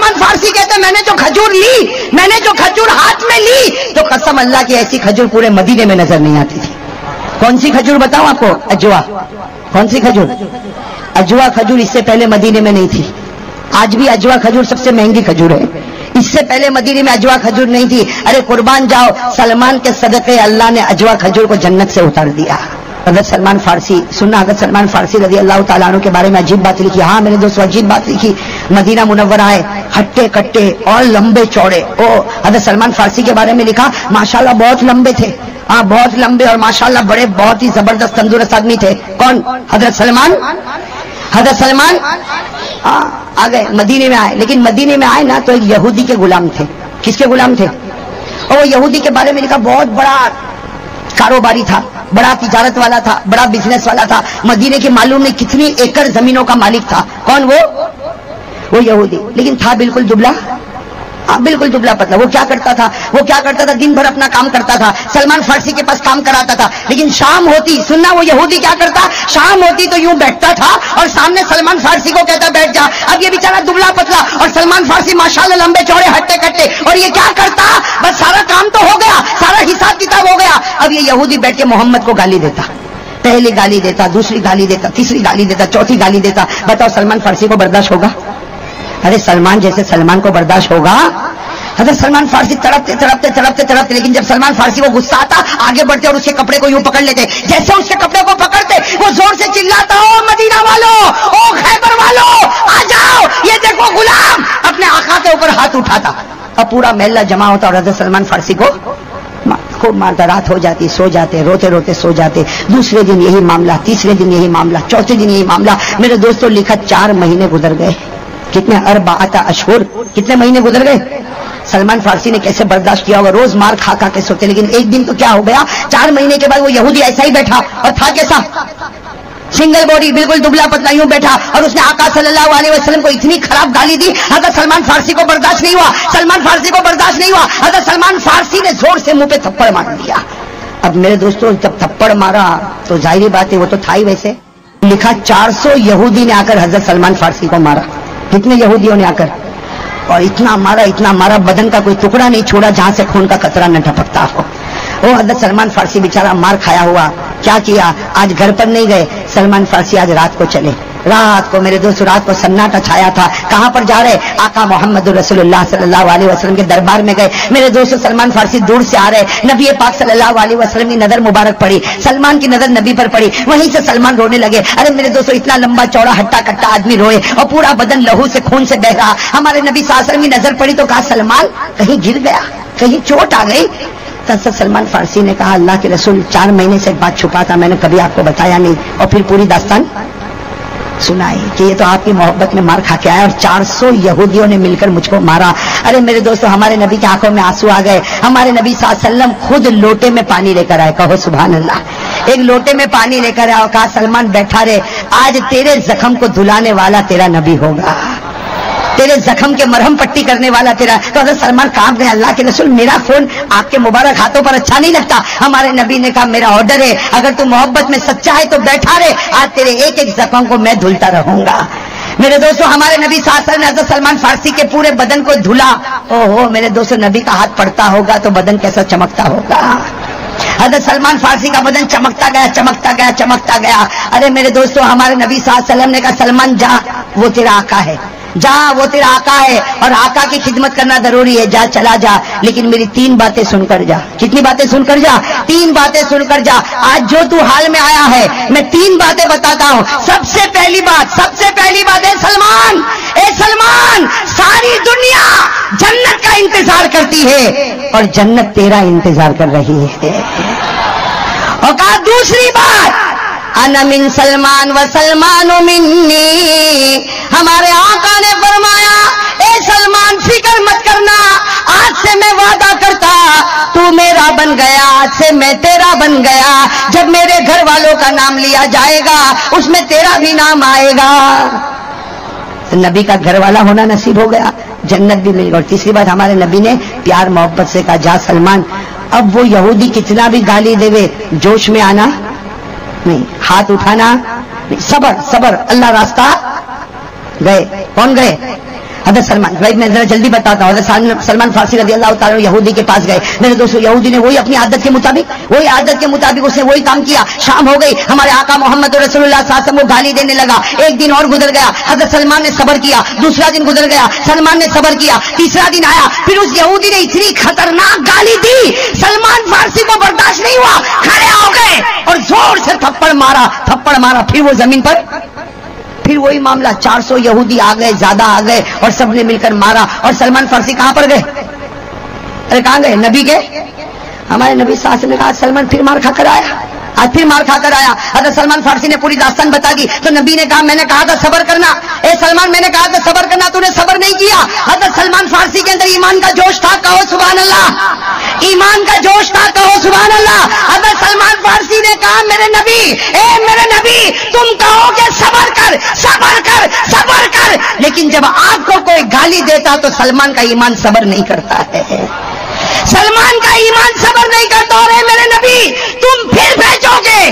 सलमान फारसी कहते मैंने जो खजूर ली, मैंने जो खजूर हाथ में ली, तो कसम अल्लाह की ऐसी खजूर पूरे मदीने में नजर नहीं आती थी। कौन सी खजूर बताऊं आपको? अजवा। कौन सी खजूर? अजवा खजूर इससे पहले मदीने में नहीं थी। आज भी अजवा खजूर सबसे महंगी खजूर है। इससे पहले मदीने में अजवा खजूर नहीं थी। अरे कुर्बान जाओ, सलमान के सदक़े अल्लाह ने अजवा खजूर को जन्नत से उतार दिया। हज़रत सलमान फारसी सुनना, हज़रत सलमान फारसी रज़ी अल्लाह ताला अन्हु के बारे में अजीब बात लिखी। हाँ मेरे दोस्तों, अजीब बात लिखी। मदीना मुनव्वरा है, हट्टे कट्टे और लंबे चौड़े। ओ हज़रत सलमान फारसी के बारे में लिखा, माशाल्लाह बहुत लंबे थे। हाँ बहुत लंबे और माशाल्लाह बड़े, बहुत ही जबरदस्त तंदुरुस्त आदमी थे। कौन? हज़रत सलमान। हज़रत सलमान आ गए, मदीने में आए। लेकिन मदीने में आए ना तो एक यहूदी के गुलाम थे। किसके गुलाम थे? और वो यहूदी के बारे में लिखा, बहुत बड़ा कारोबारी था, बड़ा तिजारत वाला था, बड़ा बिजनेस वाला था। मदीने की मालूम नहीं कितनी एकड़ जमीनों का मालिक था। कौन? वो यहूदी। लेकिन था बिल्कुल दुबला, बिल्कुल दुबला पतला। वो क्या करता था? वो क्या करता था? दिन भर अपना काम करता था, सलमान फारसी के पास काम कराता था। लेकिन शाम होती, सुनना, वो यहूदी क्या करता, शाम होती तो यूं बैठता था और सामने सलमान फारसी को कहता बैठ जा। अब ये बेचारा दुबला पतला और सलमान फारसी माशाल्लाह लंबे चौड़े हट्टे कट्टे, और ये क्या करता, बस सारा काम तो हो गया, सारा हिसाब किताब हो गया। अब ये यहूदी बैठ के मोहम्मद को गाली देता, पहली गाली देता, दूसरी गाली देता, तीसरी गाली देता, चौथी गाली देता। बताओ सलमान फारसी को बर्दाश्त होगा? अरे सलमान जैसे सलमान को बर्दाश्त होगा? हज़रत सलमान फारसी तड़पते तड़पते तड़पते तड़पते, लेकिन जब सलमान फारसी को गुस्सा आता आगे बढ़ते और उसके कपड़े को यूं पकड़ लेते। जैसे उसके कपड़े को पकड़ते वो जोर से चिल्लाता, ओ मदीना वालों, ओ खैबर वालों, आ जाओ, ये देखो गुलाम। अपने आका के ऊपर हाथ उठाता। अब पूरा महल्ला जमा होता और हज़रत सलमान फारसी को खूब मारता। रात हो जाती, सो जाते, रोते रोते सो जाते। दूसरे दिन यही मामला, तीसरे दिन यही मामला, चौथे दिन यही मामला। मेरे दोस्तों लिखा 4 महीने गुजर गए। कितने? 4 अशहुर। कितने महीने गुजर गए? सलमान फारसी ने कैसे बर्दाश्त किया होगा? रोज मार खा खा के सोते। लेकिन एक दिन तो क्या हो गया, 4 महीने के बाद वो यहूदी ऐसा ही बैठा और था कैसा, सिंगल बॉडी, बिल्कुल दुबला पतला यूं बैठा, और उसने आका सल्लल्लाहु अलैहि वसल्लम को इतनी खराब गाली दी। हज़रत सलमान फारसी को बर्दाश्त नहीं हुआ, सलमान फारसी को बर्दाश्त नहीं हुआ। हज़रत सलमान फारसी ने जोर से मुंह पे थप्पड़ मार दिया। अब मेरे दोस्तों जब थप्पड़ मारा तो जाहिर बात है वो तो था ही। वैसे लिखा 400 यहूदी ने आकर हज़रत सलमान फारसी को मारा। कितने यहूदियों ने आकर, और इतना मारा, बदन का कोई टुकड़ा नहीं छोड़ा जहां से खून का कतरा न टपकता हो। वो हज़रत सलमान फारसी बेचारा मार खाया हुआ क्या किया, आज घर पर नहीं गए। सलमान फारसी आज रात को चले। रात को मेरे दोस्तों, रात को सन्नाटा छाया था। कहां पर जा रहे? आका मोहम्मद रसूलुल्लाह सल्लल्लाहु अलैहि वसल्लम के दरबार में गए। मेरे दोस्तों सलमान फारसी दूर से आ रहे। नबी पाक सल्लल्लाहु अलैहि वसल्लम की नजर मुबारक पड़ी, सलमान की नजर नबी पर पड़ी। वहीं से सलमान रोने लगे। अरे मेरे दोस्तों इतना लंबा चौड़ा हट्टा कट्टा आदमी रोए और पूरा बदन लहू से खून से बह रहा। हमारे नबी सल्लल्लाहु अलैहि वसल्लम की नजर पड़ी तो कहा सलमान कहीं गिर गया, कहीं चोट आ गई? तब सलमान फारसी ने कहा अल्लाह के रसूल 4 महीने से एक बात छुपा था, मैंने कभी आपको बताया नहीं। और फिर पूरी दास्तान सुनाई कि ये तो आपकी मोहब्बत में मार खा के आया और 400 यहूदियों ने मिलकर मुझको मारा। अरे मेरे दोस्तों हमारे नबी की आंखों में आंसू आ गए। हमारे नबी सल्लल्लाहु अलैहि वसल्लम खुद लोटे में पानी लेकर आए। कहो सुभान अल्लाह। एक लोटे में पानी लेकर आए और कहा सलमान बैठा रहे, आज तेरे जख्म को धुलाने वाला तेरा नबी होगा, तेरे जख्म के मरहम पट्टी करने वाला तेरा। तो हज़रत सलमान कांप गए, अल्लाह के रसूल मेरा खून आपके मुबारक हाथों पर अच्छा नहीं लगता। हमारे नबी ने कहा मेरा ऑर्डर है, अगर तू मोहब्बत में सच्चा है तो बैठा रहे, आज तेरे एक एक जख्म को मैं धुलता रहूंगा। मेरे दोस्तों हमारे नबी सल्लल्लाहु अलैहि वसल्लम ने हज़रत सलमान फारसी के पूरे बदन को धुला। ओहो मेरे दोस्तों, नबी का हाथ पड़ता होगा तो बदन कैसा चमकता होगा। हज़रत सलमान फारसी का बदन चमकता गया, चमकता गया, चमकता गया। अरे मेरे दोस्तों हमारे नबी सल्लल्लाहु अलैहि वसल्लम ने कहा सलमान जा, वो तेरा आका है, जा वो तेरा आका है और आका की खिदमत करना जरूरी है, जा चला जा, लेकिन मेरी 3 बातें सुनकर जा। कितनी बातें सुनकर जा? 3 बातें सुनकर जा। आज जो तू हाल में आया है मैं 3 बातें बताता हूं। सबसे पहली बात है सलमान, ए सलमान, सारी दुनिया जन्नत का इंतजार करती है और जन्नत तेरा इंतजार कर रही है। और कहा दूसरी बात, अना मिन सलमान व सलमान मिन्नी। हमारे आका ने फरमाया ए सलमान फिक्र मत करना, आज से मैं वादा करता तू मेरा बन गया, आज से मैं तेरा बन गया। जब मेरे घर वालों का नाम लिया जाएगा उसमें तेरा भी नाम आएगा। तो नबी का घर वाला होना नसीब हो गया, जन्नत भी मिल गई। और तीसरी बात हमारे नबी ने प्यार मोहब्बत से कहा जा सलमान, अब वो यहूदी कितना भी गाली देवे जोश में आना नहीं, हाथ उठाना नहीं, सबर सबर, अल्लाह रास्ता। गए। कौन गए? حضرت سلمان بھائی میں ذرا جلدی بتاتا ہوں. حضرت سلمان فارسی رضی اللہ تعالیٰ یہودی کے پاس گئے. میرے دوستوں یہودی نے وہی اپنی عادت کے مطابق اس نے وہی کام کیا. شام ہو گئی, ہمارے آقا محمد رسول اللہ صلی اللہ علیہ وسلم کو گالی دینے لگا. ایک دن اور گزر گیا, حضرت سلمان نے صبر کیا. دوسرا دن گزر گیا, سلمان نے صبر کیا. تیسرا دن آیا, پھر اس یہودی نے اتنی خطرناک گالی دی, سلمان فارسی کو برداشت نہیں ہوا, کھڑے ہو گئے اور زور سے تھپڑ مارا. پھر وہ زمین پر, پھر وہی معاملہ. 400 یہودی آ گئے, زیادہ آ گئے اور سب نے مل کر مارا. اور سلمان فارسی کہاں پر گئے؟ ارے کہاں گئے؟ نبی کے, ہمارے نبی صلی اللہ علیہ وسلم نے کہا سلمان پھر مار کھا کر آیا, آج پھر مار کھا کر آیا. حضرت سلمان فارسی نے پوری داستان بتا دی. تو نبی نے کہا میں نے کہا تھا صبر کرنا, اے سلمان میں نے کہا تھا صبر کرنا, تو نے صبر نہیں کیا. حضرت سلمان فارسی کے اندر ایمان کا جوش تھا, کہو سبحان اللہ. ایمان کا جوش تھا, کہو سبحان اللہ. حضرت سلمان فارسی نے کہا میرے نبی, اے میرے نبی, تم کہو کہ صبر کر صبر کر صبر کر, لیکن جب آپ کو کوئی گالی دیتا تو سلمان کا ایمان صبر نہیں کرتا ہے. سلمان کا ایمان صبر نہیں کرتا. اور اے میرے نبی تم پھر بھیجو گے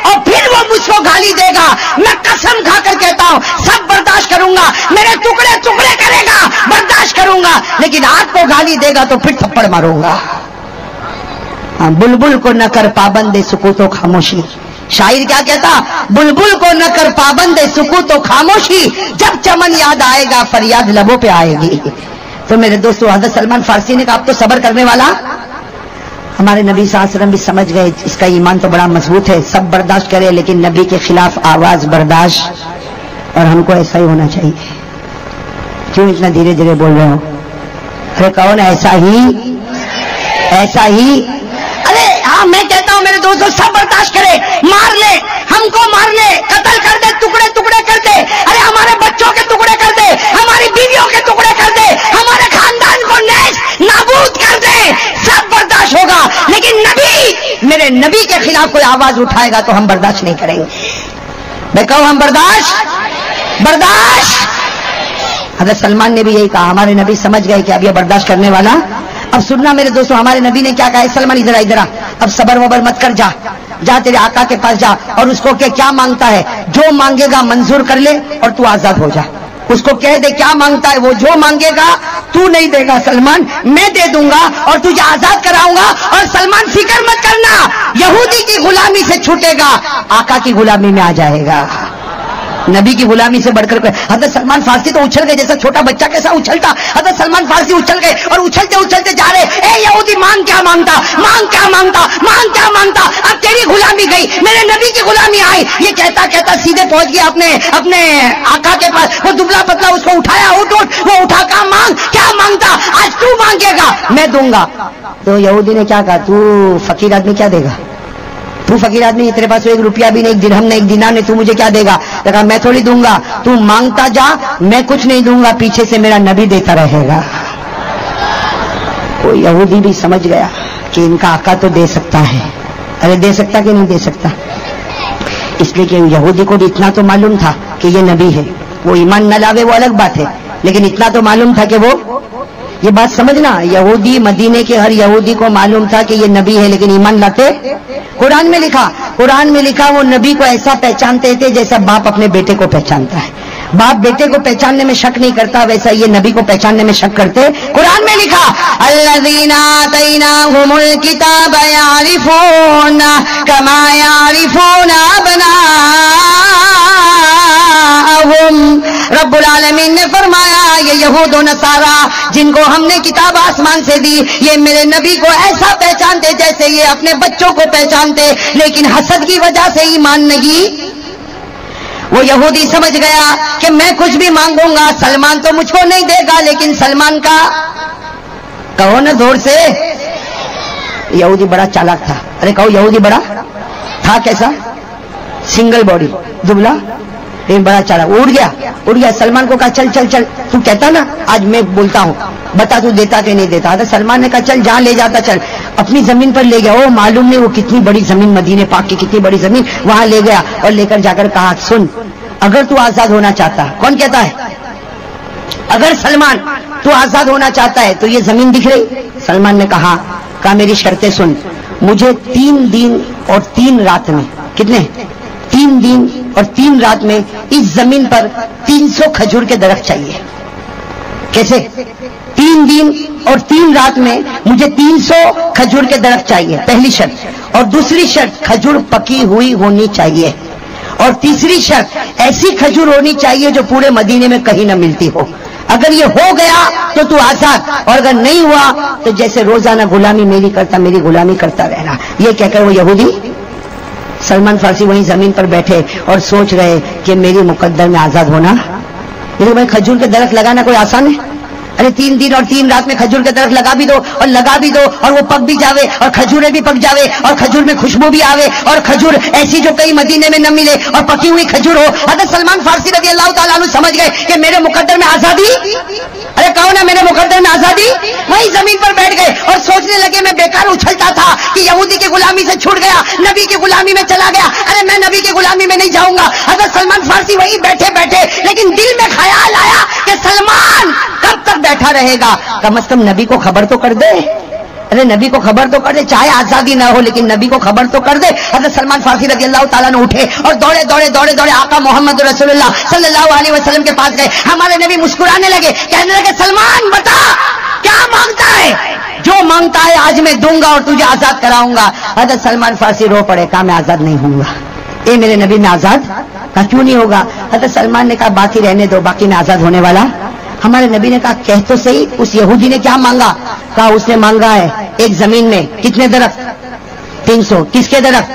اور پھر وہ مجھ کو گالی دے گا, میں قسم کھا کر کہتا ہوں سب برداشت کروں گا, میرے ٹکڑے ٹکڑے کرے گا, برداشت کروں گا, لیکن آپ کو گالی دے گا تو پھر تھپڑ ماروں گا. بلبل کو نہ کر پابند سکوت و خاموشی. شاعر کیا کہتا؟ بلبل کو نہ کر پابند سکوت و خاموشی, جب چمن یاد آئے گا فریاد لبوں پہ آئے گی. تو میرے دوستو حضرت سلمان فارسی نے کہا اب تو صبر کرنے والا. ہمارے نبی صلی اللہ علیہ وسلم بھی سمجھ گئے اس کا ایمان تو بڑا مضبوط ہے, سب برداشت کرے لیکن نبی کے خلاف آواز برداشت. اور ہم کو ایسا ہی ہونا چاہیے. کیوں اتنا دھیرے دھیرے بول رہے ہو؟ ارے کون ایسا ہی. ارے ہاں میں کہتا ہوں میرے دوستوں سب برداشت کرے, مار لے, ہم کو مار لے, قتل کر دے, ٹکڑے ٹکڑے کر دے, ارے ہمارے بچوں کے ٹکڑے کر دے, ہماری بیویوں کے ٹکڑے کر دے, ہمارے خاندان کو نیز نابود کر دے, سب برداشت ہوگا. لیکن نبی, میرے نبی کے خلاف کوئی آواز اٹھائے گا تو ہم برداشت نہیں کریں گے. میں کہوں ہم برداشت. حضرت سلمان نے بھی یہی کہا. ہمارے نبی سمجھ گئے کہ اب یہ برداشت کرنے والا. اب سننا میرے دوستوں, ہمارے نبی نے کیا کہا ہے, سلمان ادھر آ, اب صبر وبر مت کر, جا تیرے آقا کے پاس جا اور اس کو کہ کیا مانگتا ہے, جو مانگے گا منظور کر لے اور تو آزاد ہو جا. اس کو کہہ دے کیا مانگتا ہے, وہ جو مانگے گا تو نہیں دے گا سلمان, میں دے دوں گا اور تجھے آزاد کراؤں گا. اور سلمان فکر مت کرنا, یہودی کی غلامی سے چھوٹے گا, آقا کی غلامی میں آ جائے گا. نبی کی غلامی سے بڑھ کر. حضرت سلمان فارسی تو اچھل گئے جیسا چھوٹا بچہ کیسا اچھلتا. حضرت سلمان فارسی اچھل گئے اور اچھلتے اچھلتے جا رہے, اے یہودی مانگ کیا مانگتا, اب تیری غلامی گئی, میرے نبی کی غلامی آئی. یہ کہتا کہتا سیدھے پہنچ گیا اپنے آقا کے پاس. وہ دبلا پتلا اس کو اٹھایا, وہ اٹھا کہا مانگ, کیا مانگتا, آج تو مانگے گا میں دوں گا. تو یہودی نے کیا کہا, تو فقیر آدمی کیا دے گا, تو فقیر آدمی, تیرے پاس 1 روپیہ بھی نہیں, 1 درہم نہیں, 1 دینار نہیں, تو مجھے کیا دے گا. کہا میں تھوڑی دوں گا, تو مانگتا جا, میں کچھ نہیں دوں گا, پیچھے سے میرا نبی دیتا رہے گا. کوئی یہودی بھی سمجھ گیا کہ ان کا آقا تو دے سکتا ہے. ارے دے سکتا کہ نہیں دے سکتا, اس لیے کہ یہودی کو بھی اتنا تو معلوم تھا کہ یہ نبی ہے. وہ ایمان نہ لاوے وہ الگ بات ہے, لیکن اتنا تو معلوم تھا کہ وہ, یہ بات سمجھنا, یہودی مدینے کے ہر یہودی کو معلوم تھا کہ یہ نبی ہے, لیکن ایمان لاتے. قرآن میں لکھا وہ نبی کو ایسا پہچانتے تھے جیسا باپ اپنے بیٹے کو پہچانتا ہے. باپ بیٹے کو پہچاننے میں شک نہیں کرتا, ویسا یہ نبی کو پہچاننے میں شک کرتے. قرآن میں لکھا الذین آتیناہم الکتاب یعرفون کما یعرفون ابناءہم. رب العالمین نے فرمایا یہ یہود و نصارا جن کو ہم نے کتاب آسمان سے دی, یہ میرے نبی کو ایسا پہچانتے جیسے یہ اپنے بچوں کو پہچانتے, لیکن حسد کی وجہ سے ایمان نہیں. وہ یہودی سمجھ گیا کہ میں کچھ بھی مانگوں گا سلمان تو مجھ کو نہیں دے گا, لیکن سلمان کا, کہو نا زور سے, یہودی بڑا چالاک تھا. ارے کہو یہودی بڑا تھا, کیسا, سنگل باڈی, دبلا, لیکن بڑا چالاک. اڑ گیا سلمان کو کہا چل چل چل, تو کہتا نا آج میں بولتا ہوں, بتا تو دیتا کہ نہیں دیتا. تو سلمان نے کہا چل جہاں لے جاتا چل. اپنی زمین پر لے گیا, وہ معلوم نہیں وہ کتنی بڑی زمین, مدینے پاک کی کتنی بڑی زمین, وہاں لے گیا اور لے کر جا کر کہا سن, اگر تو آزاد ہونا چاہتا, کون کہتا ہے, اگر سلمان تو آزاد ہونا چاہتا ہے تو یہ زمین دکھ رہی. سلمان نے کہا میری شرطیں سن, مجھے 3 دن اور 3 رات میں, کتنے, 3 دن اور 3 رات میں اس زمین پر 300 کھجور کے درخت چاہیے. कैसे? 3 दिन और 3 रात में मुझे 300 खजूर के दरख्त चाहिए, पहली शर्त। और दूसरी शर्त, खजूर पकी हुई होनी चाहिए। और तीसरी शर्त, ऐसी खजूर होनी चाहिए जो पूरे मदीने में कहीं न मिलती हो। अगर ये हो गया तो तू आजाद, और अगर नहीं हुआ तो जैसे रोजाना गुलामी मेरी करता, मेरी गुलामी करता रहना। ये कहकर वो यहूदी सलमान फारसी वहीं जमीन पर बैठे और सोच रहे कि मेरी मुकद्दर में आजाद होना। ये भाई खजूर के दरख्त लगाना कोई आसान है? अरे 3 दिन और 3 रात में खजूर के दरख्त लगा भी दो और लगा भी दो, और वो पक भी जावे और खजूरें भी पक जावे और खजूर में खुशबू भी आवे, और खजूर ऐसी जो कहीं मदीने में न मिले और पकी हुई खजूर हो। हज़रत सलमान फारसी रज़ी अल्लाह ताला अन्हु समझ गए कि मेरे मुकद्दर में आजादी। अरे कहो ना मेरे मुकद्दर में आजादी। वहीं जमीन पर बैठ गए और सोचने लगे मैं बेकार उछलता था कि यहूदी की गुलामी से छूट गया, नबी की गुलामी में चला गया। अरे मैं नबी की गुलामी में नहीं जाऊंगा। हज़रत सलमान फारसी वहीं बैठे बैठे, लेकिन दिल में ख्याल आया कि सलमान कब तक बैठा रहेगा, कम से कम नबी को खबर तो कर दे। अरे नबी को खबर तो कर दे, चाहे आजादी ना हो लेकिन नबी को खबर तो कर दे। हज़रत सलमान फारसी रज़ी अल्लाह ताला ने उठे और दौड़े दौड़े दौड़े दौड़े आका मोहम्मद रसूलुल्लाह सल्लल्लाहु अलैहि वसल्लम के पास गए। हमारे नबी मुस्कुराने लगे, कहने लगे सलमान बता क्या मांगता है? जो मांगता है आज मैं दूंगा और तुझे आजाद कराऊंगा। हज़रत सलमान फारसी रो पड़े, कहा मैं आजाद नहीं होऊंगा। ए मेरे नबी में आजाद? कहा क्यों नहीं होगा? हज़रत सलमान ने कहा बाकी रहने दो, बाकी में आजाद होने वाला। हमारे नबी ने कहा कह तो सही, उस यहूदी ने क्या मांगा? कहा उसने मांगा है एक जमीन में कितने दरख्त? 300। किसके दरख्त?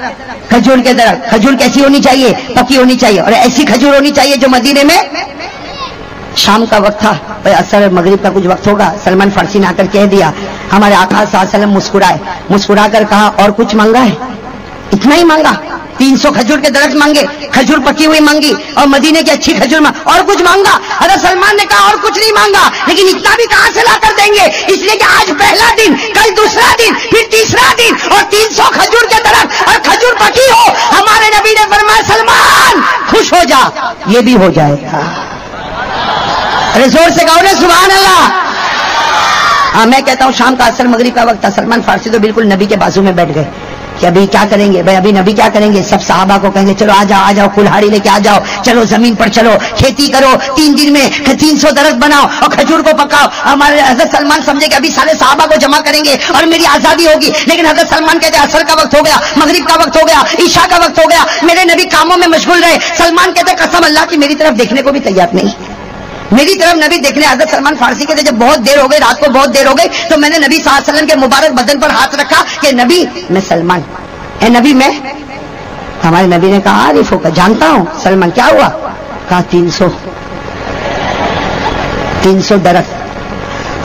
खजूर के दरख्त। खजूर कैसी होनी चाहिए? पकी होनी चाहिए, और ऐसी खजूर होनी चाहिए जो मदीने में। शाम का वक्त था, भाई असर मगरिब का कुछ वक्त होगा। सलमान फारसी ने आकर कह दिया। हमारे आका सल्लल्लाहु अलैहि वसल्लम मुस्कुराए, मुस्कुराकर कहा और कुछ मांगा है? इतना ही मांगा? 300 खजूर के दरख्त मांगे, खजूर पकी हुई मांगी और मदीने की अच्छी खजूर और कुछ मांगा? हज़रत सलमान ने कहा और कुछ नहीं मांगा, लेकिन इतना भी कहां से ला कर देंगे, इसलिए कि आज पहला दिन, कल दूसरा दिन, फिर तीसरा दिन, और 300 खजूर के दरख्त और खजूर पकी हो। हमारे नबी ने फरमाया सलमान खुश हो जा, ये भी हो जाएगा। अरे जोर से कहो ना सुभान अल्लाह। हाँ मैं कहता हूँ शाम का असर मगरिब का वक्त था। सलमान फारसी तो बिल्कुल नबी के बाजू में बैठ गए कि अभी क्या करेंगे भाई, अभी नबी क्या करेंगे? सब सहाबा को कहेंगे चलो आ जाओ कुल्हाड़ी लेके आ जाओ, चलो जमीन पर चलो, खेती करो, 3 दिन में 300 दरख्त बनाओ और खजूर को पकाओ। हमारे हज़रत सलमान समझे कि अभी सारे सहाबा को जमा करेंगे और मेरी आजादी होगी। लेकिन हज़रत सलमान कहते असर का वक्त हो गया, मगरिब का वक्त हो गया, ईशा का वक्त हो गया, मेरे नबी कामों में मशगूल रहे। सलमान कहते कसम अल्लाह की मेरी तरफ देखने को भी तैयार नहीं, मेरी तरफ नबी देखने। हज़रत सलमान फारसी कहते जब बहुत देर हो गई, रात को बहुत देर हो गई, तो मैंने नबी सल्लल्लाहु अलैहि वसल्लम के मुबारक बदन पर हाथ रखा कि नबी मैं सलमान, ए नबी मैं। हमारे नबी ने कहा आरिफ होकर जानता हूं। सलमान क्या हुआ? कहा 300 दरख्त।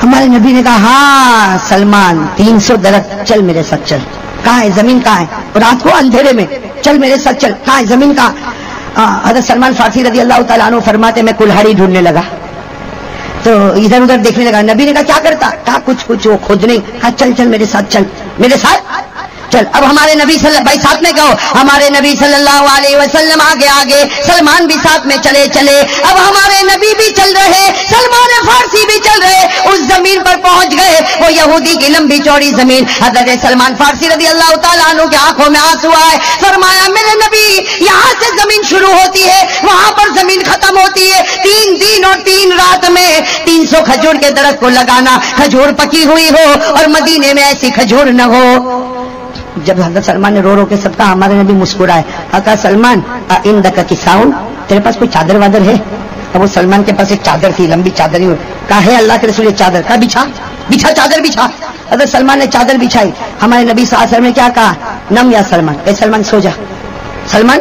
हमारे नबी ने कहा हाँ सलमान 300 दरख्त, चल मेरे साथ चल। कहाँ है जमीन? कहाँ है? रात को अंधेरे में, चल मेरे साथ चल। कहाँ है जमीन? कहाँ? हज़रत सलमान फारसी रज़ी अल्लाह ताला अन्हु फरमाते मैं कुल्हाड़ी ढूंढने लगा तो इधर उधर देखने लगा। नबी ने कहा क्या करता? कहा कुछ वो खुद नहीं। कहा चल चल मेरे साथ चल, मेरे साथ चल। अब हमारे नबी भाई साथ में कहो, हमारे नबी सल्लल्लाहु अलैहि वसल्लम आगे आगे, सलमान भी साथ में चले चले। अब हमारे नबी भी चल रहे, सलमान फारसी भी चल रहे। उस जमीन पर पहुंच गए, वो यहूदी की लंबी चौड़ी जमीन। हज़रत सलमान फारसी रज़ी अल्लाह ताला अन्हु की आंखों में आंसू आए। फरमाया मेरे नबी यहाँ से जमीन शुरू होती है, वहां पर जमीन खत्म होती है। 3 दिन और 3 रात में 300 खजूर के दरख्त को लगाना, खजूर पकी हुई हो और मदीने में ऐसी खजूर न हो। जब हज़रत सलमान ने रो रो के सब कहा, हमारे नबी मुस्कुराए। कहा सलमान इंदका किसाउन, तेरे पास कोई चादर वादर है? अब वो सलमान के पास एक चादर थी, लंबी चादर ही। कहा है अल्लाह के रसूल चादर। का बिछा बिछा चादर बिछा। हज़रत सलमान ने चादर बिछाई। हमारे नबी सल्लल्लाहु अलैहि वसल्लम ने क्या कहा? नम या सलमान, ए सलमान सो जा। सलमान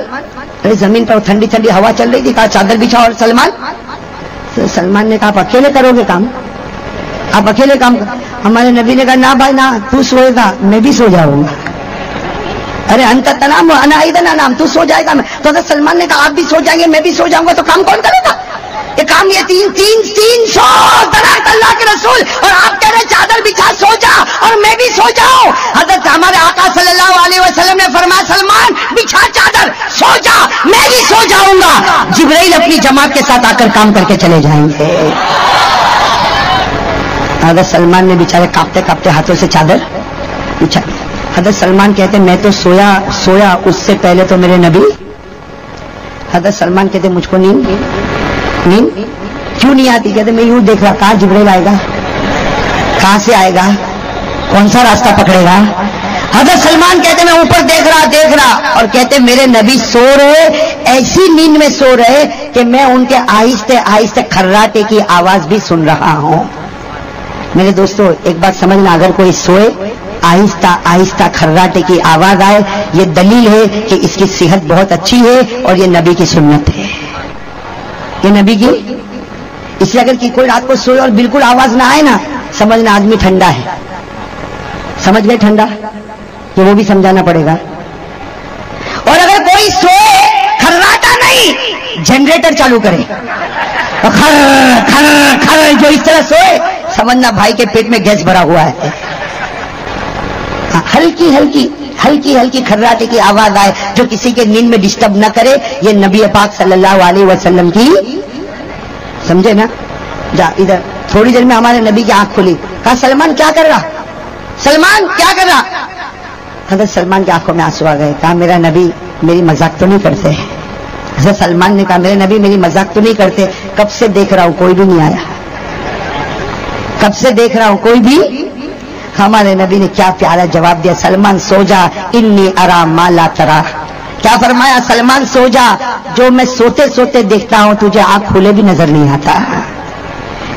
अरे जमीन पर ठंडी ठंडी हवा चल रही थी, कहा चादर बिछा। और सलमान तो सलमान ने कहा आप अकेले करोगे काम, आप अकेले काम कर। हमारे नबी ने कहा ना भाई ना, तू सोएगा मैं भी सो जाऊंगा। अरे अंत तनाम अनाइदना नाम, तू सो जाएगा मैं। तो हज़रत सलमान ने कहा आप भी सो जाएंगे मैं भी सो जाऊंगा, तो काम कौन करेगा? ये काम ये 300 दरख्त अल्लाह के रसूल, और आप कह रहे चादर बिछा सो जा और मैं भी सो जाऊं। हज़रत हमारे आका सल्लल्लाहु अलैहि वसल्लम ने फरमाया सलमान बिछा चादर, सो जा, मैं भी सो जाऊंगा। जिब्राइल अपनी जमात के साथ आकर काम करके चले जाएंगे। हज़रत सलमान ने बेचारे कांपते कांपते हाथों से चादर बिछा। हज़रत सलमान कहते मैं तो सोया उससे पहले तो मेरे नबी। हज़रत सलमान कहते मुझको नींद क्यों नहीं आती? कहते मैं यूं देख रहा, कहाँ जिब्राइल आएगा, कहाँ से आएगा, कौन सा रास्ता पकड़ेगा। हजरत सलमान कहते मैं ऊपर देख रहा और कहते मेरे नबी सो रहे, ऐसी नींद में सो रहे कि मैं उनके आहिस्ते आहिस्ते खर्राटे की आवाज भी सुन रहा हूं। मेरे दोस्तों एक बात समझना, अगर कोई सोए आहिस्ता आहिस्ता खर्राटे की आवाज आए, ये दलील है कि इसकी सेहत बहुत अच्छी है और ये नबी की सुन्नत है, ये नबी की। इसलिए अगर कोई रात को सोए और बिल्कुल आवाज ना आए ना, समझना आदमी ठंडा है। समझ गए ठंडा? कि वो भी समझाना पड़ेगा। और अगर कोई सोए खर्राटा नहीं, जनरेटर चालू करे तो खर खर खर जो इस तरह सोए, समझना भाई के पेट में गैस भरा हुआ है। हल्की हल्की हल्की हल्की खर्राटे की आवाज आए जो किसी के नींद में डिस्टर्ब ना करे, ये नबी पाक सल्लल्लाहु अलैहि वसल्लम की, समझे ना। जा इधर, थोड़ी देर में हमारे नबी की आंख खुली, कहा सलमान क्या कर रहा, सलमान क्या कर रहा। हजरत सलमान की आंखों में आंसू आ गए। कहा मेरा नबी मेरी मजाक तो नहीं करते। हजरत सलमान ने कहा मेरे नबी मेरी मजाक तो नहीं करते, कब से देख रहा हूं कोई भी नहीं आया, कब से देख रहा हूं कोई भी। हमारे नबी ने क्या प्यारा जवाब दिया, सलमान सो जा, इन्नी अरा मा ला तरा। क्या फरमाया, सलमान सो जा, जो मैं सोते सोते देखता हूं तुझे आंख खुले भी नजर नहीं आता।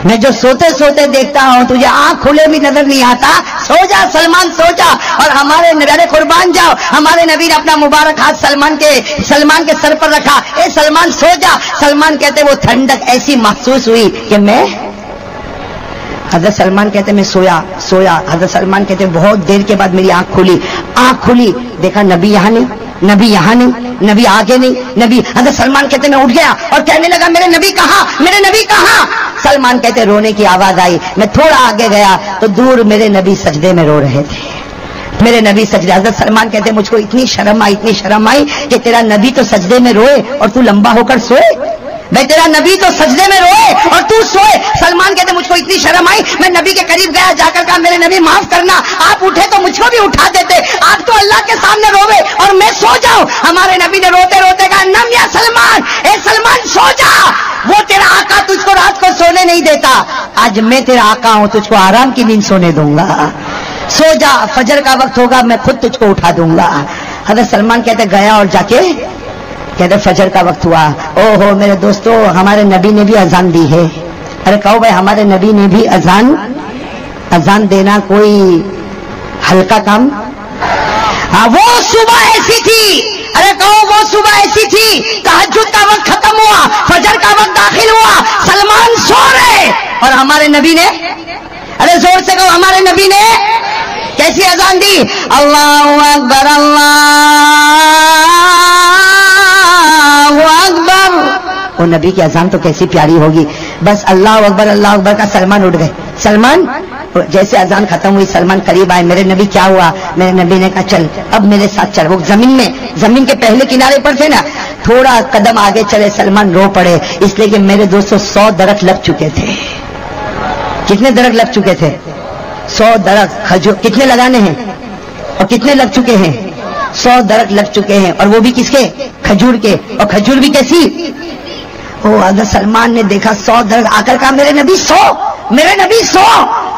मैं जो सोते सोते देखता हूं तुझे आंख खुले भी नजर नहीं आता। सो जा सलमान सो जा। और हमारे नबी कुर्बान जाओ, हमारे नबी ने अपना मुबारक हाथ सलमान के सर पर रखा, ए सलमान सो जा। सलमान कहते वो ठंडक ऐसी महसूस हुई कि मैं, हजरत सलमान कहते मैं सोया। हजरत सलमान कहते बहुत देर के बाद मेरी आंख खुली, देखा नबी यहां नहीं, नबी यहां नहीं, नबी आगे नहीं, नबी। हजरत सलमान कहते मैं उठ गया और कहने लगा मेरे नबी कहां, मेरे नबी कहां। सलमान कहते रोने की आवाज आई, मैं थोड़ा आगे गया तो दूर मेरे नबी सजदे में रो रहे थे, मेरे नबी सजदे। हजरत सलमान कहते मुझको इतनी शर्म आई कि तेरा नबी तो सजदे में रोए और तू लंबा होकर सोए। भाई तेरा नबी तो सजदे में रोए और तू सोए। सलमान कहते मुझको इतनी शर्म आई, मैं नबी के करीब गया, जाकर कहा मेरे नबी माफ करना, आप उठे तो मुझको भी उठा देते, आप तो अल्लाह के सामने रोवे और मैं सो जाऊं। हमारे नबी ने रोते रोते कहा नम या सलमान, ए सलमान सो जा, वो तेरा आका तुझको रात को सोने नहीं देता, आज मैं तेरा आका हूं, तुझको आराम की नींद सोने दूंगा, सो जा, फजर का वक्त होगा मैं खुद तुझको उठा दूंगा। हजरत सलमान कहते गया और जाके कहते फजर का वक्त हुआ। ओहो मेरे दोस्तों, हमारे नबी ने भी अजान दी है। अरे कहो भाई, हमारे नबी ने भी अजान देना कोई हल्का काम? हाँ, वो सुबह ऐसी थी, अरे कहो वो सुबह ऐसी थी, तहज्जुद का वक्त खत्म हुआ, फजर का वक्त दाखिल हुआ, सलमान सो रहे और हमारे नबी ने, अरे जोर से कहो, हमारे नबी ने कैसी अजान दी, अल्लाहु अकबर अल्लाहु अकबर। वो नबी की अजान तो कैसी प्यारी होगी। बस अल्लाहु अकबर का सलमान उठ गए। सलमान जैसे अजान खत्म हुई, सलमान करीब आए, मेरे नबी क्या हुआ? मेरे नबी ने कहा चल अब मेरे साथ चल। वो जमीन के पहले किनारे पर थे ना, थोड़ा कदम आगे चले, सलमान रो पड़े, इसलिए कि मेरे दोस्तों 100 दरख्त लग चुके थे। कितने दरख्त लग चुके थे? 100 दरख्त खजूर। कितने लगाने हैं और कितने लग चुके हैं? 100 दरख्त लग चुके हैं, और वो भी किसके? खजूर के। और खजूर भी कैसी? ओ हज़रत सलमान ने देखा 100 दरख्त, आकर कहा मेरे नबी 100, मेरे नबी 100।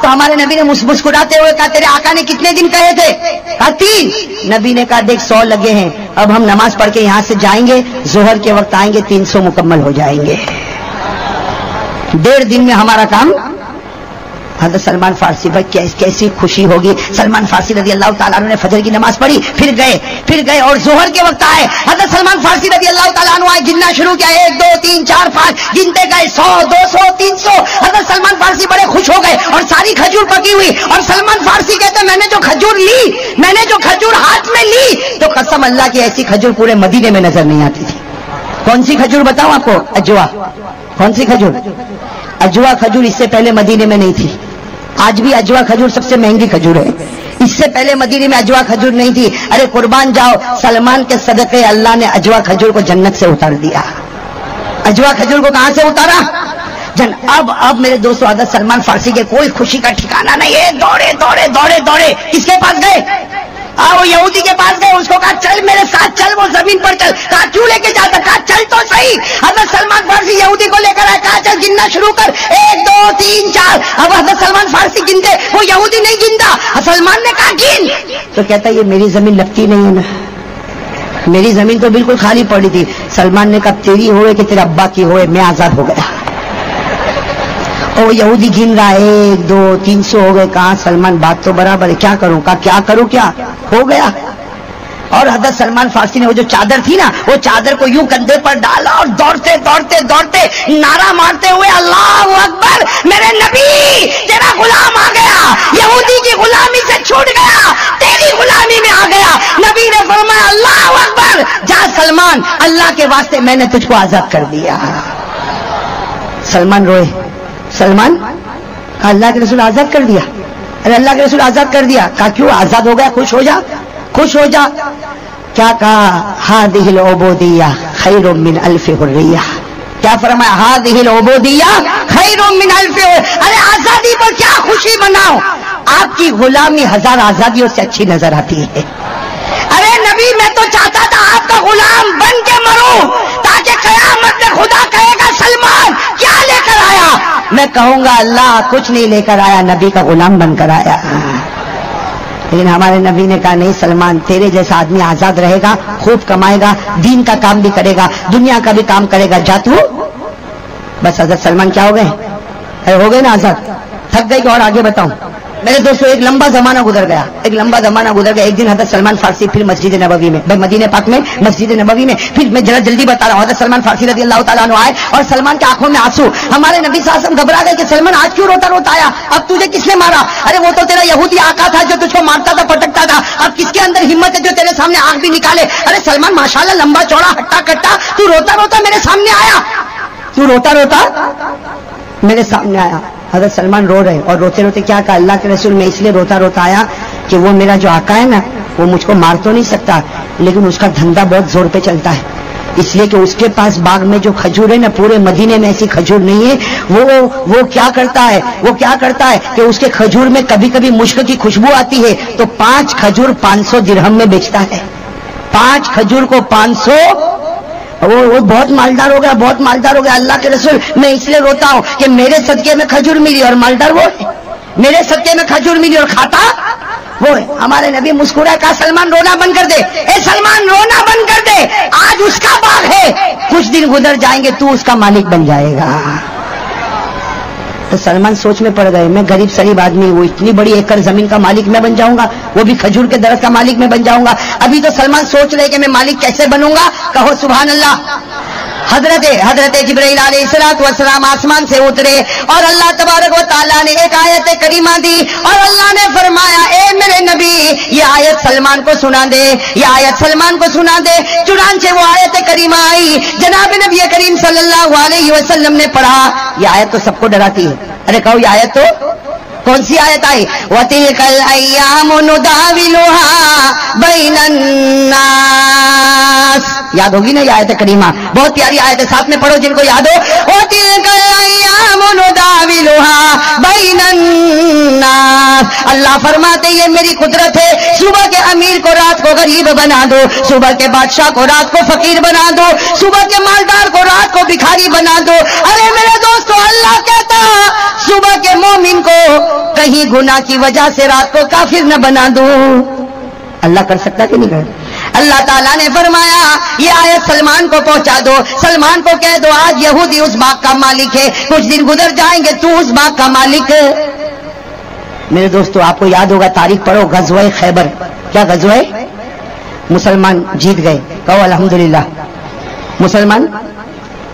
तो हमारे नबी ने मुस्कुराते हुए कहा तेरे आका ने कितने दिन कहे थे? कहा 3। नबी ने कहा देख 100 लगे हैं, अब हम नमाज पढ़ के यहां से जाएंगे, जोहर के वक्त आएंगे, 300 मुकम्मल हो जाएंगे। 1.5 दिन में हमारा काम। हज़रत सलमान फारसी, भाई कैसी खुशी होगी। सलमान फारसी रज़ी अल्लाह ताला अन्हु ने फजर की नमाज पढ़ी, फिर गए और जोहर के वक्त आए। हज़रत सलमान फारसी रज़ी अल्लाह ताला अन्हु आए, गिनना शुरू किया, 1 2 3 4 5, गिनते गए 100 200 300। हज़रत सलमान फारसी बड़े खुश हो गए और सारी खजूर पकी हुई। और सलमान फारसी कहते मैंने जो खजूर हाथ में ली तो कसम अल्लाह की ऐसी खजूर पूरे मदीने में नजर नहीं आती थी। कौन सी खजूर बताऊं आपको? अजवा। कौन सी खजूर? अजवा खजूर इससे पहले मदीने में नहीं थी। आज भी अजवा खजूर सबसे महंगी खजूर है, इससे पहले मदीने में अजवा खजूर नहीं थी। अरे कुर्बान जाओ, सलमान के सदके अल्लाह ने अजवा खजूर को जन्नत से उतार दिया। अजवा खजूर को कहां से उतारा? अब मेरे दोस्तों, हज़रत सलमान फारसी के कोई खुशी का ठिकाना नहीं है। दौड़े किसके पास गए? وہ یہودی کے پاس گئے, اس کو کہا چل میرے ساتھ چل, وہ زمین پر چل. کہا کیوں لے کے جاتا؟ کہا چل تو صحیح. حضرت سلمان فارسی یہودی کو لے کر آئے, کہا چل گننا شروع کر, 1 2 3 4. اب حضرت سلمان فارسی گنتے, وہ یہودی نہیں گنتا. سلمان نے کہا گن, تو کہتا یہ میری زمین لگتی نہیں ہے نا, میری زمین تو بالکل خالی پڑی تھی. سلمان نے کہا تیری ہوئے کہ تیرے ابا کی ہوئے, میں آزاد ہو گیا. اور یہودی گن رہا, 1 2 300 ہو گئے. کہاں سلمان بات تو برابر ہے, کیا کروں؟ کہا کیا کروں, کیا ہو گیا. اور حضرت سلمان فارسی نے وہ جو چادر تھی نا, وہ چادر کو یوں کندھے پر ڈالا اور دوڑتے دوڑتے دوڑتے نعرہ مارتے ہوئے اللہ اکبر, میرے نبی تیرا غلام آ گیا, یہودی کی غلامی سے چھوٹ گیا, تیری غلامی میں آ گیا. نبی نے فرمایا اللہ اکبر, جا سلمان, اللہ کے واسطے میں نے تجھ کو آزاد کر دیا. سلمان روئے. سلمان اللہ کے رسول آزاد کر دیا. ارے اللہ کے رسول آزاد کر دیا. کہا کیوں آزاد ہو گیا, خوش ہو جا, خوش ہو جا. کیا کہا؟ ہذہ العبودیہ خیر من الف حریہ. کیا فرمایا؟ ہذہ العبودیہ خیر من الف. ارے آزادی پر کیا خوشی مناؤ, آپ کی غلامی 1000 آزادیوں سے اچھی نظر آتی ہے. ارے نبی میں تو چاہتا تھا آپ کا غلام بن کے مروں, تاکہ قیامت میں خدا کہے گا سلمان کیا لے کر آیا, میں کہوں گا اللہ کچھ نہیں لے کر آیا, نبی کا غلام بن کر آیا. لیکن ہمارے نبی نے کہا نہیں سلمان, تیرے جیسا آدمی آزاد رہے گا, خوب کمائے گا, دین کا کام بھی کرے گا, دنیا کا بھی کام کرے گا, جا تو. بس حضرت سلمان کیا ہو گئے؟ ہو گئے نا آزاد. تھک گئی کہ اور آگے بتاؤں؟ میرے دوستو ایک لمبا زمانہ گزر گیا, ایک لمبا زمانہ گزر گیا. ایک دن حضرت سلمان فارسی پھر مسجد نبوی میں, مدینہ پاک میں مسجد نبوی میں, پھر میں ذرا جلدی بتا رہا ہوں. حضرت سلمان فارسی رضی اللہ تعالیٰ عنہ آئے اور سلمان کی آنکھوں میں آنسو. ہمارے نبی صلی اللہ علیہ وسلم گھبرا گئے کہ سلمان آج کیوں روتا روتا آیا, اب تجھے کس نے مارا؟ ارے وہ تو تیرا یہودی آقا تھا جو تجھ کو مارتا تھا, پٹکتا تھا, اب کس کے اندر ہمت ہے جو تیرے سامنے آنکھ بھی نکالے؟ ارے سلمان ماشاءاللہ لمبا چوڑا ہٹا کٹا, تو روتا روتا میرے سامنے آیا, تو روتا روتا میرے سامنے آیا. حضرت سلمان رو رہے اور روتے روتے کیا کہا؟ اللہ کے رسول میں اس لیے روتا روتا آیا کہ وہ میرا جو آقا ہے نا, وہ مجھ کو مار تو نہیں سکتا, لیکن اس کا دھندا بہت زور پہ چلتا ہے, اس لیے کہ اس کے پاس باغ میں جو کھجور ہے نا, پورے مدینے میں ایسی کھجور نہیں ہے. وہ کیا کرتا ہے کہ اس کے کھجور میں کبھی کبھی مشک کی خوشبو آتی ہے, تو 5 کھجور 500 درہم میں بیچتا ہے. 5 کھجور کو 500. وہ بہت مالدار ہو گیا, بہت مالدار ہو گیا. اللہ کے رسول میں اس لیے روتا ہوں کہ میرے صدقے میں کھجور ملی اور مالدار وہ ہے, میرے صدقے میں کھجور ملی اور کھاتا وہ ہے. ہمارے نبی مسکرائے, کہا سلمان رونا بند کر دے, اے سلمان رونا بند کر دے, آج اس کا باغ ہے, کچھ دن گزر جائیں گے تو اس کا مالک بن جائے گا. تو سلمان سوچ میں پڑ گئے, میں غریب سریب آدمی, وہ اتنی بڑی ایکڑ زمین کا مالک میں بن جاؤں گا, وہ بھی کھجور کے درخت کا مالک میں بن جاؤں گا. ابھی تو سلمان سوچ رہے کہ میں مالک کیسے بنوں گا, کہو سبحان اللہ. حضرت جبرائیل علیہ السلام آسمان سے اترے اور اللہ تبارک و تعالیٰ نے ایک آیت کریمہ دی اور اللہ نے فرمایا اے میرے نبی یہ آیت سلمان کو سنا دے, یہ آیت سلمان کو سنا دے. چنانچہ وہ آیت کریمہ آئی, جناب نبی کریم صلی اللہ علیہ وسلم نے پڑھا. یہ آیت تو سب کو ڈراتی ہے. ارے کہو یہ آیت تو کون سی آیت آئی؟ وَتِلْكَ الْأَيَّامُ نُدَاوِلُهَا بَيْنَ النَّاسِ. یاد ہوگی نا یہ آیت کریمہ, بہت پیاری آیت ہے, ساتھ میں پڑھو جن کو یاد ہو. وَتِلْكَ الْأَيَّامُ نُدَاوِلُهَا بَيْنَ النَّاسِ. اللہ فرماتے یہ میری قدرت ہے, صبح کے امیر کو رات کو غریب بنا دو, صبح کے بادشاہ کو رات کو فقیر بنا دو, صبح کے مالدار کو رات کو بھکاری بنا دو. ارے میرے دوستو اللہ کہتا صبح کے مومن کو کہیں گناہ کی وجہ سے رات کو کافر نہ بنا دو. اللہ کر سکتا کہ نہیں کر؟ اللہ تعالیٰ نے فرمایا یہ آیت سلمان کو پہنچا دو, سلمان کو کہہ دو آج یہودی اس باغ کا مالک ہے, کچھ دن گزر جائیں گے تو اس باغ کا مالک ہے. میرے دوستو آپ کو یاد ہوگا, تاریخ پڑھو, غزوہ خیبر. کیا غزوہ ہے؟ مسلمان جیت گئے, کہو الحمدللہ. مسلمان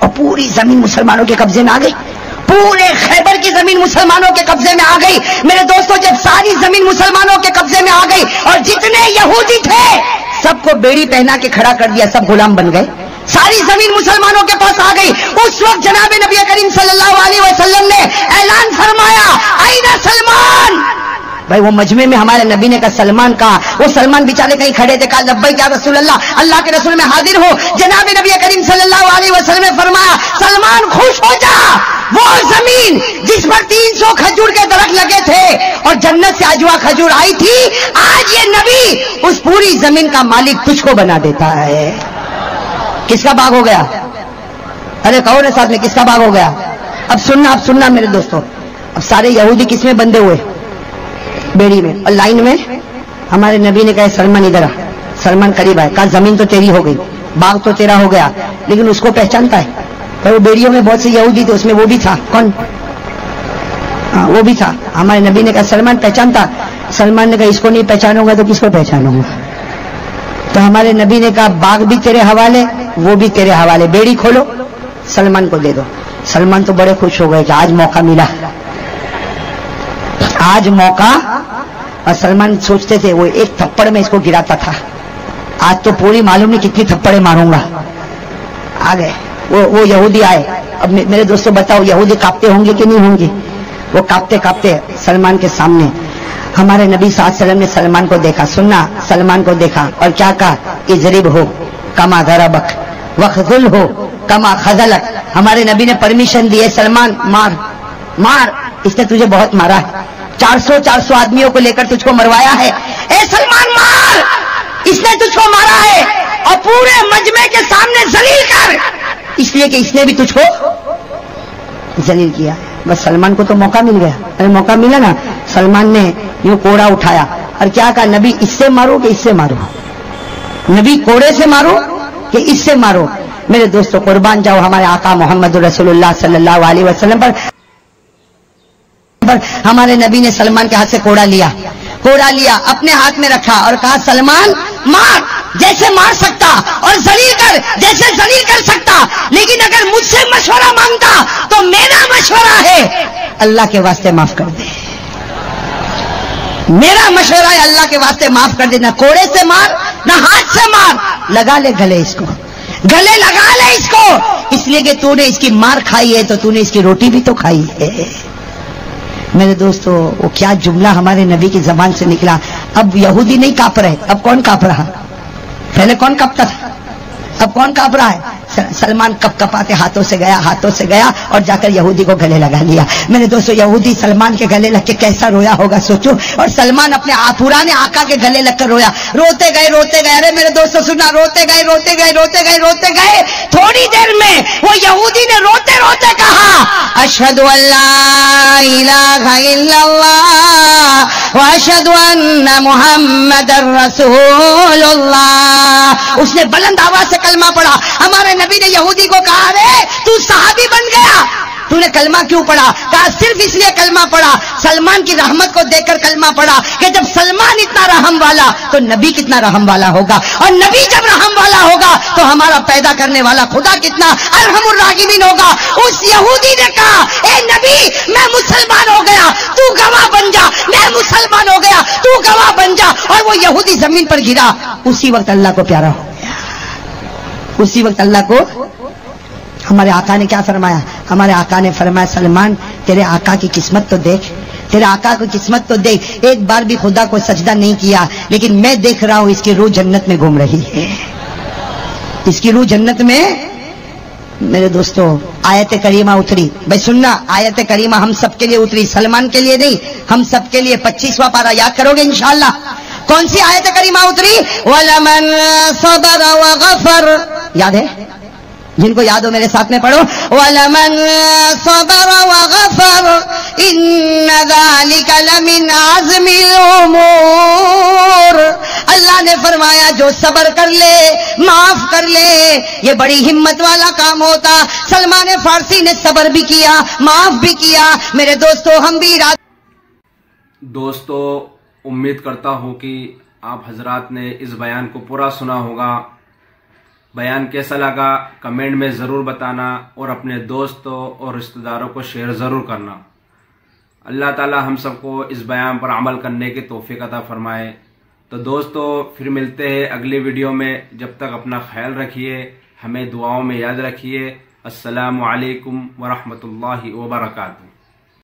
اور پوری زمین مسلمانوں کے قبضے میں آ گئی, پورے خیبر کی زمین مسلمانوں کے قبضے میں آ گئی. میرے دوستو جب ساری زمین مسلمانوں کے قبضے میں آ گئی اور جتنے یہودی تھے سب کو بیڑی پہنا کے کھڑا کر دیا, سب غلام بن گئے, ساری زمین مسلمانوں کے پاس آ گئی. اس وقت جناب نبی کریم صلی اللہ علیہ وسلم نے اعلان فرمایا اين سلمان. بھائی وہ مجمع میں ہمارے نبی نے کہا سلمان کہاں؟ وہ سلمان بیچارے کہیں کھڑے تھے, کہا لبیک یا رسول اللہ, اللہ کے رسول میں حاضر ہو. جناب نبی کریم صلی اللہ علیہ وسلم نے فرمایا سلمان خوش ہو جا, وہ زمین جس پر 300 کھجور کے درخت لگے تھے اور جنت سے اجوا کھجور آئی تھی، آج یہ نبی اس پوری زمین کا مالک تجھ کو بنا دیتا ہے۔ کس کا باغ ہو گیا؟ ارے کہو نا ساتھ میں، کس کا باغ ہو گیا؟ اب سننا میرے دوستوں، اب سارے یہودی کس میں بندے ہوئے؟ بیڑی میں، اور لائن میں ہمارے نبی نے کہا سلمان ادھر آ، سلمان قریب آئے، کہا زمین تو تیری ہو گئی، باغ تو تیرا ہو گیا، لیکن اس کو پہچانتا ہے؟ تو وہ بیڑیوں میں بہت سے یہودی تھے، اس میں وہ بھی تھا، کون؟ وہ بھی تھا۔ ہمارے نبی نے کہا سلمان پہچانتا؟ سلمان نے کہا اس کو نہیں پہچانوں گا تو کس کو پہچانوں گا؟ تو ہمارے نبی نے کہا باغ بھی تیرے حوالے، وہ بھی تیرے حوالے، بیڑی کھولو سلمان کو دے دو۔ سلمان تو بڑے خوش ہو گئے کہ آج موقع ملا، آج موقع۔ اور سلمان سوچتے تھے وہ ایک تھپڑ میں اس کو گراتا تھا، آج تو پوری معلوم نہیں کتنی تھپڑے ماروں گا۔ آ گئے وہ یہودی آئے۔ اب میرے دوستوں بتاؤ یہودی کاپتے ہوں گے کہ نہیں ہوں گے؟ وہ کاپتے کاپتے سلمان کے سامنے، ہمارے نبی صلی اللہ علیہ وسلم نے سلمان کو دیکھا، سننا، سلمان کو دیکھا اور کیا کہا؟ اضرب ہو کما ضربک وخذل ہو کما خذلک۔ ہمارے نبی نے پرمیشن دی ہے سلمان مار مار، اس نے تجھے بہت مارا ہے، 400 آدمیوں کو لے کر تجھ کو مروایا ہے، اے سلمان مار، اس نے تجھ کو مارا ہے اور پورے مجمع کے سامنے ذلیل کر، اس لیے کہ اس نے بھی تجھ کو ذلیل کیا۔ بس سلمان کو تو موقع مل گیا، ارے موقع ملا نا، سلمان نے یوں کوڑا اٹھایا اور کیا کہا؟ نبی اس سے مارو کہ اس سے مارو؟ نبی کوڑے سے مارو کہ اس سے مارو؟ میرے دوستو قربان جاؤ ہمارے آقا محمد رسول اللہ صلی اللہ علیہ وسلم پر ہمارے نبی نے سلمان کے ہاتھ سے کوڑا لیا، اپنے ہاتھ میں رکھا اور کہا سلمان مار جیسے مار سکتا اور ذلیل کر جیسے ذلیل کر سکتا، لیکن اگر مجھ سے مشورہ مانگتا تو میرا مشورہ ہے اللہ کے واسطے معاف کر دے، میرا مشورہ ہے اللہ کے واسطے معاف کر دے، نہ کوڑے سے مار نہ ہاتھ سے مار، لگا لے گلے، اس کو گلے لگا لے اس کو، اس لیے کہ تو نے اس کی مار کھائی ہے تو تو نے اس کی روٹی بھی تو کھائی ہے۔ میرے دوستو وہ کیا جملہ ہمارے نبی کی زبان سے نکلا۔ اب یہودی نہیں کانپ رہے، اب کون کانپ رہا؟ پہلے کون کانپتا تھا، اب کون کانپ رہا ہے؟ سلمان کپ کپاتے ہاتھوں سے گیا اور جا کر یہودی کو گلے لگا لیا۔ میرے دوستو یہودی سلمان کے گلے لگ کے کیسا رویا ہوگا سوچو، اور سلمان اپنے پرانے آقا کے گلے لگ کر رویا، روتے گئے۔ ارے میرے دوستو سننا، روتے گئے، تھوڑی دیر میں وہ یہودی نے روتے روتے کہا اشہد ان لا الہ الا اللہ واشہد ان محمد رسول اللہ۔ اس نے بلند آواز سے کلمہ پڑھا۔ ہمارے نبی نے یہودی کو کہا رے تو صحابی بن گیا، تو نے کلمہ کیوں پڑھا؟ کہا صرف اس لیے کلمہ پڑھا، سلمان کی رحمت کو دیکھ کر کلمہ پڑھا کہ جب سلمان اتنا رحم والا تو نبی کتنا رحم والا ہوگا، اور نبی جب رحم والا ہوگا تو ہمارا پیدا کرنے والا خدا کتنا ارحم الراحمین ہوگا۔ اس یہودی نے کہا اے نبی میں مسلمان ہو گیا، تو گواہ بن جا، میں مسلمان ہو گیا، تو گواہ بن جا، اور وہ یہودی زمین پر گرا۔ اسی وقت اللہ کو پیارا ہو گیا، اسی وقت اللہ کو۔ ہمارے آقا نے کیا فرمایا؟ ہمارے آقا نے فرمایا سلمان تیرے آقا کی قسمت تو دیکھ، تیرے آقا کی قسمت تو دیکھ، ایک بار بھی خدا کو سجدہ نہیں کیا، لیکن میں دیکھ رہا ہوں اس کی روح جنت میں گھوم رہی ہے، اس کی روح جنت میں۔ میرے دوستو آیت کریمہ اتری، بھائی سننا، آیت کریمہ ہم سب کے لیے اتری، سلمان کے لیے نہیں، ہم سب کے لیے۔ 25واں پارہ یاد کرو گے انشاءاللہ؟ کون سی آیت کریمہ اتری؟ وَلَمَنْ صَبَرَ وَغَفَرَ، یاد ہے؟ جن کو یاد ہو میرے ساتھ میں پڑھو، وَلَمَنْ صَبَرَ وَغَفَرَ إِنَّ ذَلِكَ لَمِنْ عَزْمِ الْأُمُورِ۔ اللہ نے فرمایا جو صبر کر لے، معاف کر لے، یہ بڑی ہمت والا کام ہوتا۔ سلمان فارسی نے صبر بھی کیا، معاف بھی کیا۔ میرے دوستو ہم بھی دوستو امید کرتا ہوں کہ آپ حضرات نے اس بیان کو پورا سنا ہوگا۔ بیان کیسا لگا کمنٹ میں ضرور بتانا، اور اپنے دوستوں اور رشتہ داروں کو شیئر ضرور کرنا۔ اللہ تعالی ہم سب کو اس بیان پر عمل کرنے کی توفیق عطا فرمائے۔ تو دوستو پھر ملتے ہیں اگلی ویڈیو میں، جب تک اپنا خیال رکھیے، ہمیں دعاؤں میں یاد رکھیے۔ السلام علیکم ورحمۃ اللہ وبرکاتہ۔